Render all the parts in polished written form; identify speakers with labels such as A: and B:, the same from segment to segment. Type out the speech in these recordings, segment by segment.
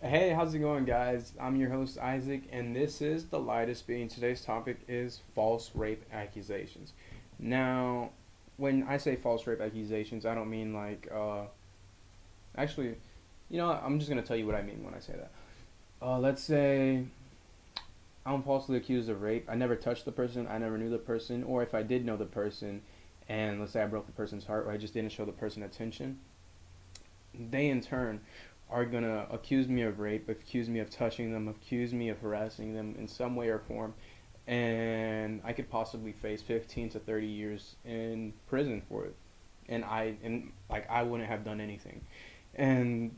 A: Hey, how's it going, guys? I'm your host, Isaac, and this is The Lightest Being. Today's topic is false rape accusations. Now, when I say false rape accusations, I don't mean actually, I'm just going to tell you what I mean when I say that. Let's say I'm falsely accused of rape. I never touched the person, I never knew the person, or if I did know the person, and let's say I broke the person's heart, or I just didn't show the person attention, they in turn are gonna accuse me of rape, accuse me of touching them, accuse me of harassing them in some way or form, and I could possibly face 15 to 30 years in prison for it. And I wouldn't have done anything, and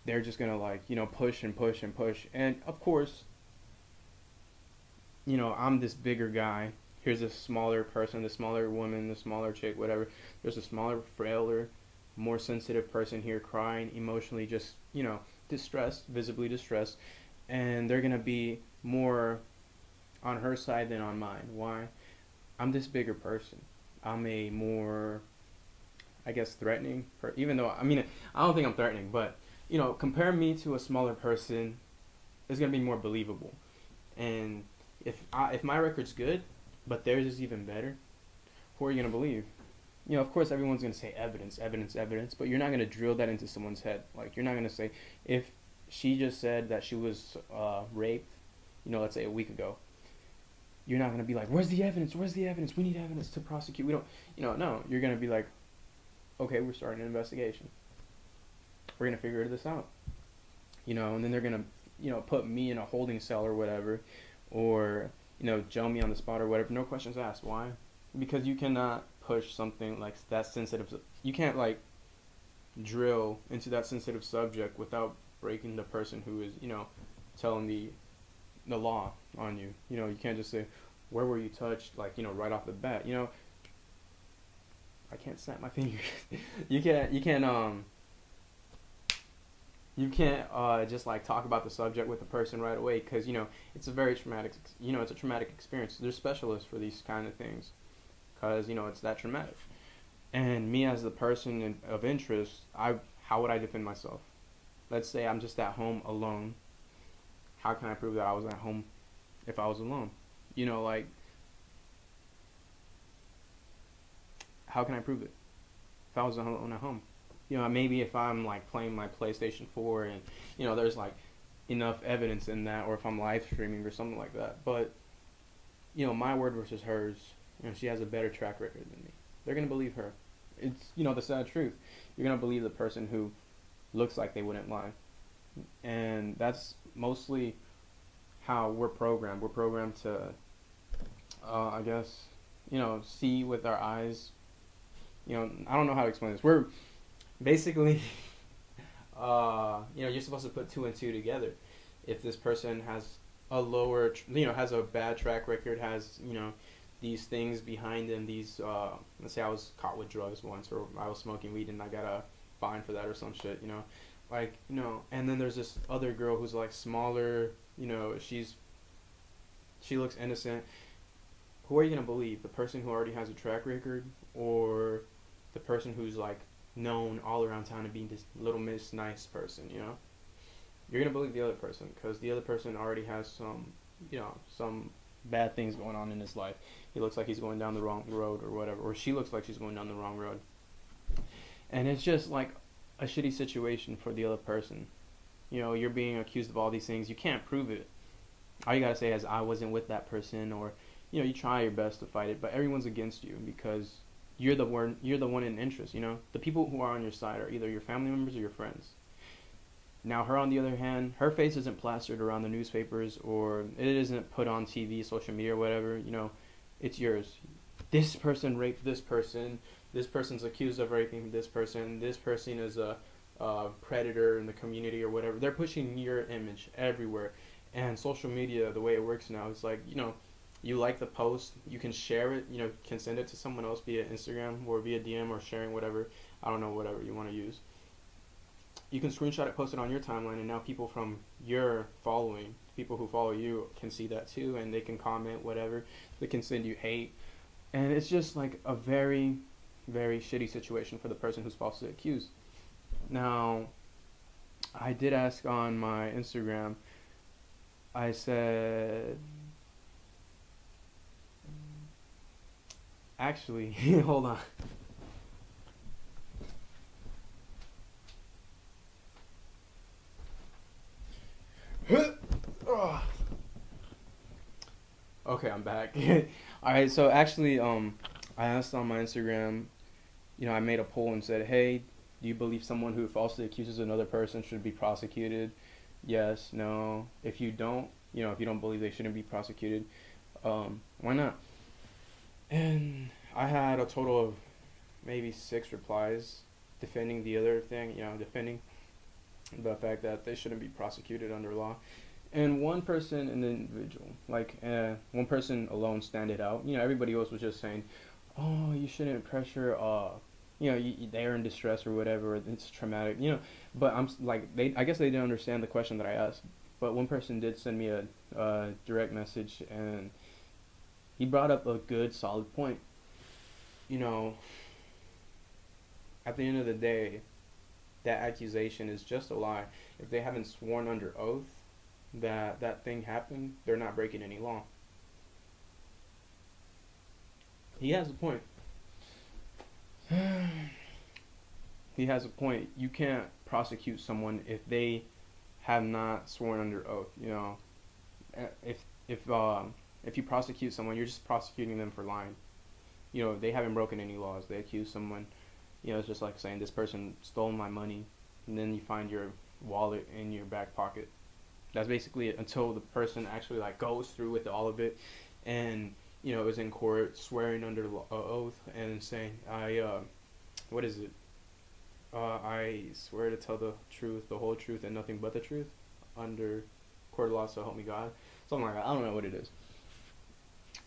A: they're just gonna push and push and push, and of course, I'm this bigger guy. Here's a smaller person, the smaller woman, the smaller chick, whatever. There's a smaller, frailer, more sensitive person here crying, emotionally just, distressed, visibly distressed. And they're going to be more on her side than on mine. Why? I'm this bigger person. I'm a more, I guess, threatening, even though, I don't think I'm threatening, but, compare me to a smaller person, it's going to be more believable. And if my record's good, but theirs is even better, who are you going to believe? Of course, everyone's going to say evidence, evidence, evidence, but you're not going to drill that into someone's head. Like, you're not going to say, if she just said that she was raped, let's say a week ago, you're not going to be like, where's the evidence? Where's the evidence? We need evidence to prosecute. We don't, no. You're going to be like, okay, we're starting an investigation. We're going to figure this out. And then they're going to, put me in a holding cell or whatever, or, jail me on the spot or whatever. No questions asked. Why? Because you cannot push something like that sensitive. You can't drill into that sensitive subject without breaking the person who is telling the law on you. You can't just say, where were you touched, right off the bat. I can't snap my fingers. You can't just talk about the subject with the person right away, because it's a very traumatic, it's a traumatic experience. There's specialists for these kind of things, because it's that traumatic. And me as the person of interest, how would I defend myself? Let's say I'm just at home alone. How can I prove that I was at home if I was alone? How can I prove it if I was alone at home? Maybe if I'm playing my PlayStation 4 and there's enough evidence in that, or if I'm live streaming or something like that. But my word versus hers, she has a better track record than me. They're gonna believe her. It's the sad truth. You're gonna believe the person who looks like they wouldn't lie, and that's mostly how we're programmed. We're programmed to, I guess, see with our eyes. I don't know how to explain this. We're basically, you're supposed to put two and two together. If this person has a lower, has a bad track record, has, these things behind them, these, let's say I was caught with drugs once, or I was smoking weed and I got a fine for that or some shit, and then there's this other girl who's smaller, she looks innocent. Who are you going to believe? The person who already has a track record, or the person who's known all around town to be this little miss nice person? You're gonna believe the other person, because the other person already has some bad things going on in his life. He looks like he's going down the wrong road or whatever, or she looks like she's going down the wrong road, and it's just a shitty situation for the other person. You're being accused of all these things. You can't prove it. All you gotta say is, I wasn't with that person, or you try your best to fight it, but everyone's against you, because you're the one in interest. The people who are on your side are either your family members or your friends. Now, her, on the other hand, her face isn't plastered around the newspapers, or it isn't put on TV, social media, or whatever. It's yours. This person raped this person. This person's accused of raping this person. This person is a predator in the community, or whatever. They're pushing your image everywhere. And social media, the way it works now, is you like the post, you can share it, can send it to someone else via Instagram or via DM, or sharing, whatever. I don't know, whatever you want to use. You can screenshot it, post it on your timeline, and now people from your following, people who follow you, can see that too, and they can comment, whatever. They can send you hate. And it's just a very, very shitty situation for the person who's falsely accused. Now, I did ask on my Instagram. I said, actually, hold on. Okay, I'm back. All right, so actually, I asked on my Instagram. I made a poll and said, "Hey, do you believe someone who falsely accuses another person should be prosecuted? Yes, no. If you don't, if you don't believe they shouldn't be prosecuted, why not?" And I had a total of maybe 6 replies defending the other thing, defending the fact that they shouldn't be prosecuted under law. And one person, an individual, like one person alone, standed out. Everybody else was just saying, "Oh, you shouldn't pressure. They're in distress or whatever. It's traumatic. But like, I guess they didn't understand the question that I asked. But one person did send me a direct message, and he brought up a good, solid point. You know, at the end of the day, that accusation is just a lie. If they haven't sworn under oath that that thing happened, they're not breaking any law. He has a point. He has a point. You can't prosecute someone if they have not sworn under oath. If if if you prosecute someone, you're just prosecuting them for lying. They haven't broken any laws. They accuse someone. It's just like saying this person stole my money, and then you find your wallet in your back pocket. That's basically it until the person actually like goes through with all of it, and is in court swearing under oath and saying, what is it? I swear to tell the truth, the whole truth, and nothing but the truth, under court of law, so help me God. Something like that. I don't know what it is.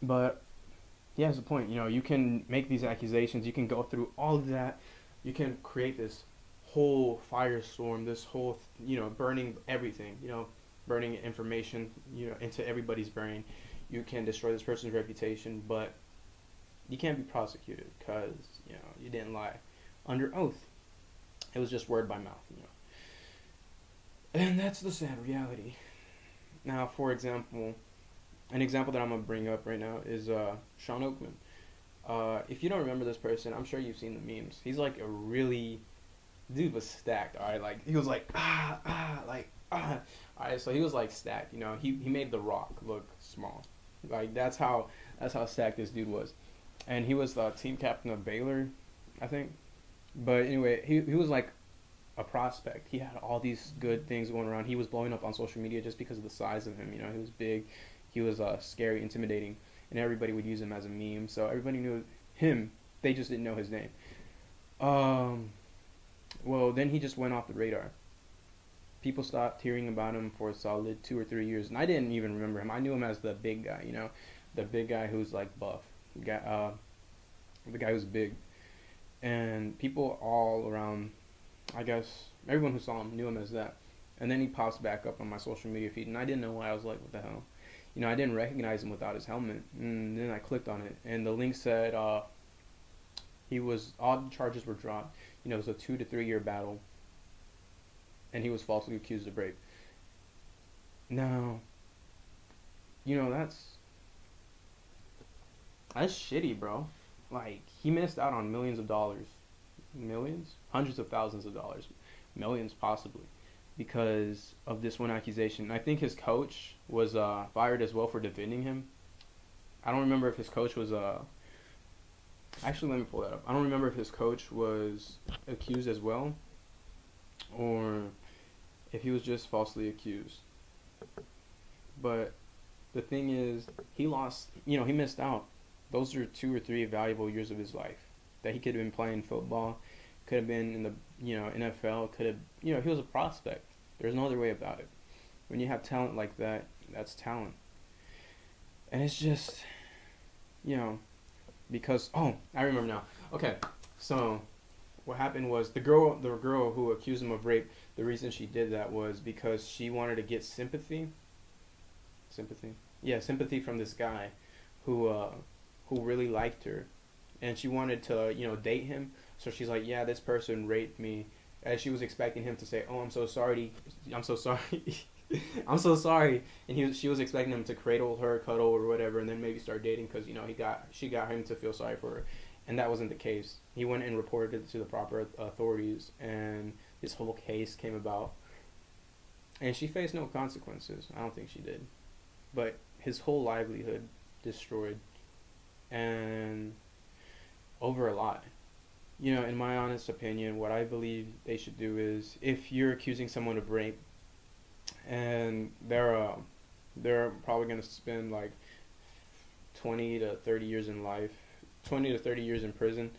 A: But he has a point. You can make these accusations. You can go through all of that. You can create this whole firestorm, this whole, burning everything, burning information, into everybody's brain. You can destroy this person's reputation, but you can't be prosecuted because, you didn't lie under oath. It was just word by mouth, And that's the sad reality. Now, for example, an example that I'm going to bring up right now is Shawn Oakman. If you don't remember this person, I'm sure you've seen the memes. He's like a really... Dude was stacked, alright? Like, he was like, Alright, so he was like stacked, He made The Rock look small. Like, that's how stacked this dude was. And he was the team captain of Baylor, I think. But anyway, he was like a prospect. He had all these good things going around. He was blowing up on social media just because of the size of him. He was big. He was scary, intimidating, and everybody would use him as a meme. So everybody knew him. They just didn't know his name. Well, then he just went off the radar. People stopped hearing about him for a solid 2 or 3 years, and I didn't even remember him. I knew him as the big guy, the big guy who's like buff, the guy who's big, and people all around, I guess everyone who saw him knew him as that. And then he pops back up on my social media feed, and I didn't know why. I was like, what the hell? I didn't recognize him without his helmet. And then I clicked on it, and the link said all the charges were dropped. It was a 2 to 3 year battle, and he was falsely accused of rape. Now, that's shitty, bro. Like, he missed out on millions of dollars. Millions? Hundreds of thousands of dollars. Millions, possibly. Because of this one accusation. I think his coach was fired as well for defending him. I don't remember if his coach was... Actually, let me pull that up. I don't remember if his coach was accused as well, or if he was just falsely accused. But the thing is, he lost... he missed out. Those are 2 or 3 valuable years of his life that he could have been playing football, could have been in the NFL, could have he was a prospect. There's no other way about it. When you have talent like that, that's talent. And it's just because I remember now. Okay, so what happened was the girl who accused him of rape, the reason she did that was because she wanted to get sympathy from this guy who really liked her, and she wanted to date him. So she's like, yeah, this person raped me, as she was expecting him to say, "Oh, I'm so sorry, I'm so sorry, I'm so sorry," and she was expecting him to cradle her, cuddle, or whatever, and then maybe start dating because she got him to feel sorry for her, and that wasn't the case. He went and reported it to the proper authorities, and this whole case came about, and she faced no consequences. I don't think she did, but his whole livelihood destroyed, and over a lie. In my honest opinion, what I believe they should do is, if you're accusing someone of rape, and they're probably gonna spend like 20 to 30 years in life, 20 to 30 years in prison,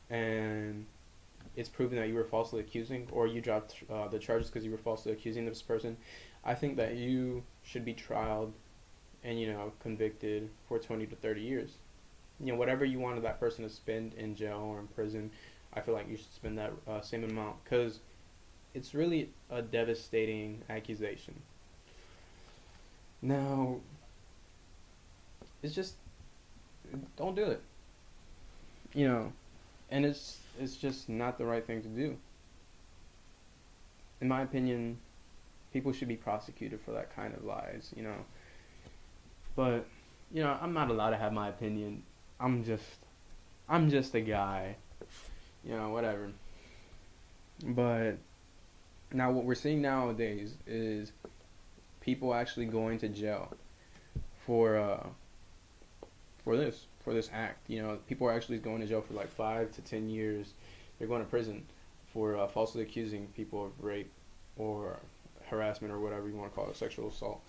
A: and it's proven that you were falsely accusing, or you dropped the charges because you were falsely accusing this person, I think that you should be trialed and convicted for 20 to 30 years. Whatever you wanted that person to spend in jail or in prison, I feel like you should spend that same amount, because it's really a devastating accusation. Now, it's just, don't do it. And it's just not the right thing to do. In my opinion, people should be prosecuted for that kind of lies. But I'm not allowed to have my opinion. I'm just a guy, whatever. But now what we're seeing nowadays is people actually going to jail for this act. People are actually going to jail for like 5 to 10 years. They're going to prison for falsely accusing people of rape or harassment, or whatever you want to call it, sexual assault.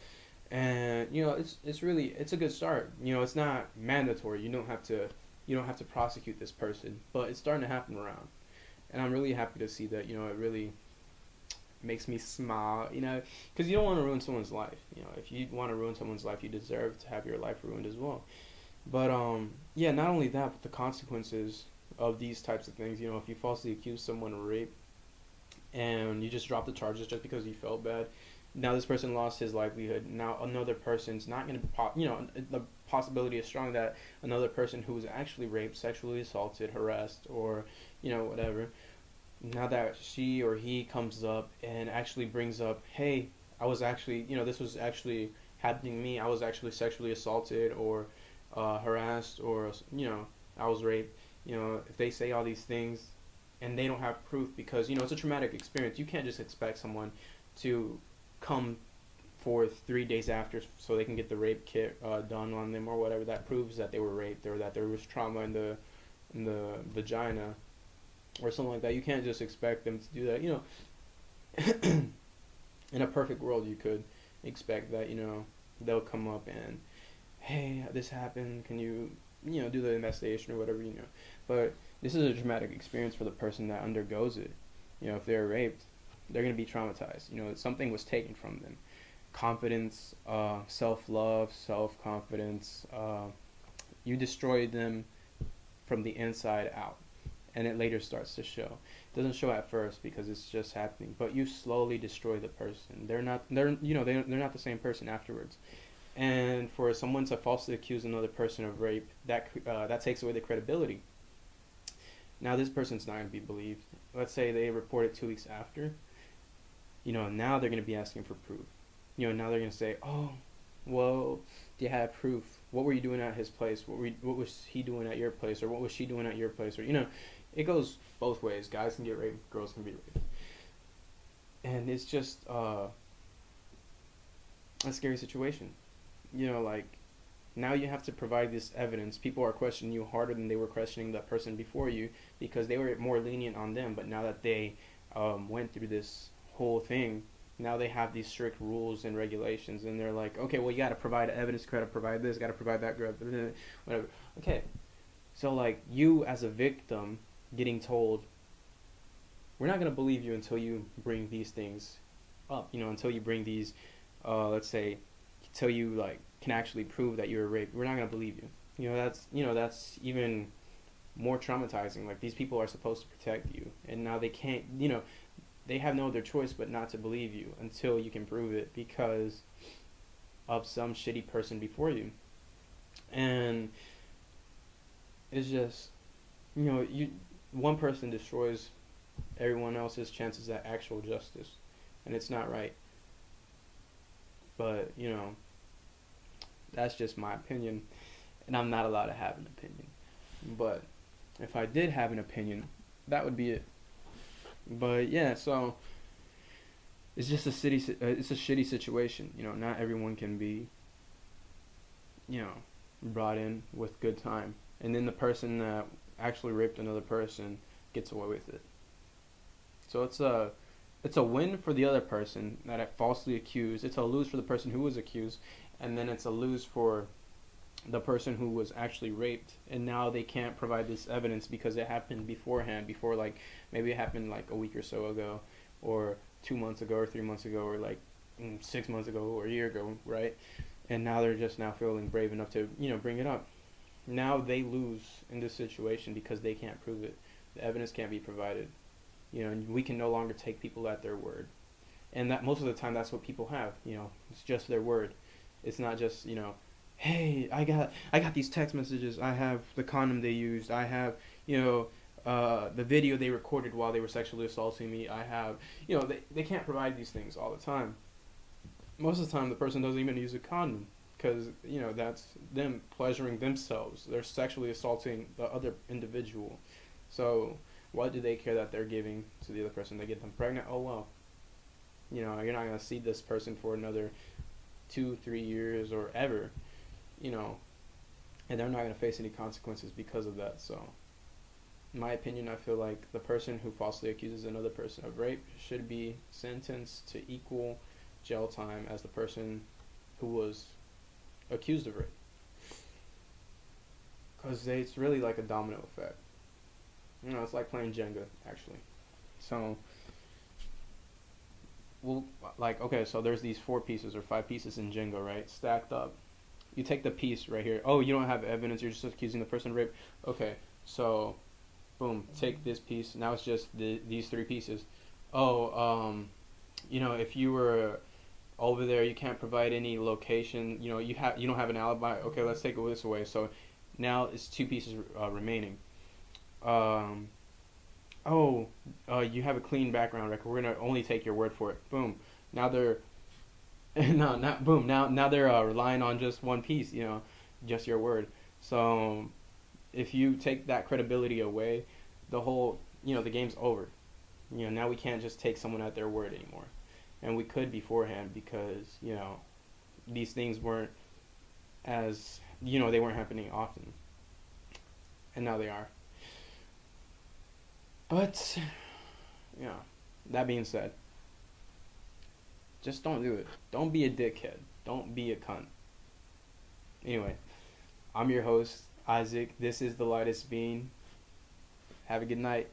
A: And it's a good start. It's not mandatory. You don't have to prosecute this person, but it's starting to happen around, and I'm really happy to see that. It really makes me smile. Because you don't want to ruin someone's life. If you want to ruin someone's life, you deserve to have your life ruined as well. But not only that, but the consequences of these types of things. If you falsely accuse someone of rape, and you just drop the charges just because you felt bad. Now this person lost his livelihood. Now another person's not going to, the possibility is strong that another person who was actually raped, sexually assaulted, harassed, or, whatever, now that she or he comes up and actually brings up, hey, I was actually, this was actually happening to me. I was actually sexually assaulted or harassed, or, I was raped. If they say all these things and they don't have proof, because, it's a traumatic experience. You can't just expect someone to come for 3 days after so they can get the rape kit done on them or whatever that proves that they were raped or that there was trauma in the vagina or something like that. You can't just expect them to do that. In a perfect world, you could expect that they'll come up and, hey, this happened, can you do the investigation or whatever. But this is a traumatic experience for the person that undergoes it. If they're raped, they're going to be traumatized. Something was taken from them. Confidence, self-love, self-confidence. You destroyed them from the inside out, and it later starts to show. It doesn't show at first because it's just happening, but you slowly destroy the person. They're not the same person afterwards. And for someone to falsely accuse another person of rape, that takes away the credibility. Now this person's not going to be believed. Let's say they report it 2 weeks after. Now they're going to be asking for proof. Now they're going to say, oh, well, do you have proof? What were you doing at his place? What was he doing at your place? Or what was she doing at your place? Or, it goes both ways. Guys can get raped, girls can be raped. And it's just a scary situation. Now you have to provide this evidence. People are questioning you harder than they were questioning the person before you because they were more lenient on them. But now that they went through this whole thing, now they have these strict rules and regulations, and they're like, okay, well, you got to provide evidence, got to provide this, got to provide that, whatever. Okay, so you as a victim getting told, we're not going to believe you until you bring these things up, until you bring these, let's say, till you can actually prove that you were raped. We're not going to believe you. That's even more traumatizing. These people are supposed to protect you, and now they can't, they have no other choice but not to believe you until you can prove it because of some shitty person before you. And it's just, one person destroys everyone else's chances at actual justice, and it's not right. But that's just my opinion, and I'm not allowed to have an opinion. But if I did have an opinion, that would be it. But yeah, so it's just it's a shitty situation. Not everyone can be, brought in with good time, and then the person that actually raped another person gets away with it. So it's a win for the other person that I falsely accused. It's a lose for the person who was accused, and then it's a lose for the person who was actually raped, and now they can't provide this evidence because it happened beforehand, before, like, maybe it happened like a week or so ago, or 2 months ago, or 3 months ago, or like 6 months ago, or a year ago, right? And now they're just now feeling brave enough to bring it up. Now they lose in this situation because they can't prove it. The evidence can't be provided. And we can no longer take people at their word. And that most of the time that's what people have. It's just their word. It's not just hey, I got these text messages. I have the condom they used. I have the video they recorded while they were sexually assaulting me. I have they can't provide these things all the time. Most of the time the person doesn't even use a condom, because that's them pleasuring themselves. They're sexually assaulting the other individual. So what do they care that they're giving to the other person? They get them pregnant. Oh well. You're not gonna see this person for another 2-3 years or ever. And they're not gonna face any consequences because of that. So, in my opinion, I feel like the person who falsely accuses another person of rape should be sentenced to equal jail time as the person who was accused of rape. Because it's really like a domino effect. It's like playing Jenga, actually. So, okay, so there's these 4 pieces or 5 pieces in Jenga, right? Stacked up. You take the piece right here. Oh, you don't have evidence. You're just accusing the person of rape. Okay, so, boom, take this piece. Now it's just these 3 pieces. Oh, if you were over there, you can't provide any location. You don't have an alibi. Okay, let's take this away. So now it's 2 pieces remaining. You have a clean background record. We're gonna only take your word for it. Boom. Now they're no, not boom. Now they're relying on just one piece. Just your word. So if you take that credibility away, the whole the game's over. Now we can't just take someone at their word anymore, and we could beforehand because these things weren't as they weren't happening often, and now they are. But, that being said, just don't do it. Don't be a dickhead. Don't be a cunt. Anyway, I'm your host, Isaac. This is The Lightest Bean. Have a good night.